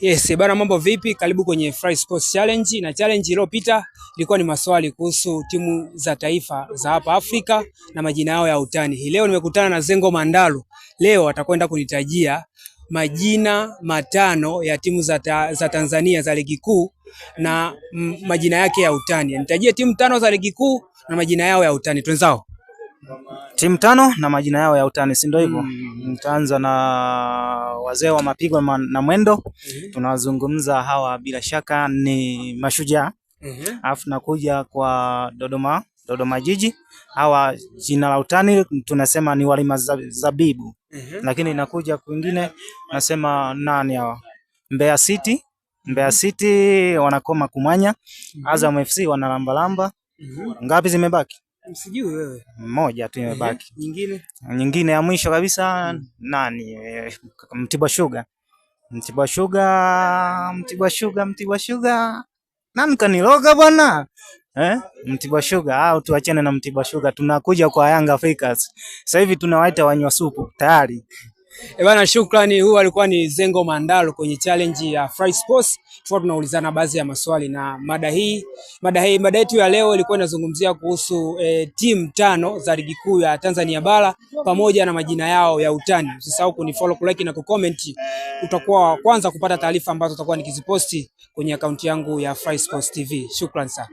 Yes, bana mambo vipi? Karibu kwenye Fry Sports Challenge, na challenge iliyopita ilikuwa ni maswali kuhusu timu za taifa za hapa Afrika na majina yao ya utani. Hii leo nimekutana na Zengo Mandalo. Leo atakwenda kunitajia majina matano ya timu za Tanzania za ligi kuu na majina yake ya utani. Nitajie timu tano za ligi kuu na majina yao ya utani. Twenzao. Timu tano na majina yao ya utani, si ndio hivyo? Nitaanza na wazee wa mapigo na mwendo. Tunawazungumza hawa, bila shaka ni Mashujaa. Alafu nakuja kwa Dodoma Jiji. Hawa jina la utani tunasema ni Walima Zabibu. Lakini nakuja kwingine nasema nani hawa? Mbeya City wanakoma kumanya. Azam FC wanalambalamba. Ngapi zimebaki? Sijui wewe. Moja tu imebaki. Nyingine ya mwisho kabisa nani? Mtibwa Sugar. Nani kaniloga bwana? Mtibwa Sugar, au tuachane na Mtibwa Sugar. Tunakuja kwa Young Africans. Sasa hivi tunawaita wanywa supu tayari. Bana, shukrani. Huyu alikuwa ni Zengo Mandalo kwenye challenge ya Fry Sports. Tunaulizana baadhi ya maswali na mada yetu ya leo ilikuwa inazungumzia kuhusu timu tano za ligi kuu ya Tanzania bara pamoja na majina yao ya utani. Usisahau kunifollow, kulike na kucomment. Utakuwa kwanza kupata taarifa ambazo tutakuwa nikiziposti kwenye akaunti yangu ya Fry Sports TV. Shukrani sana.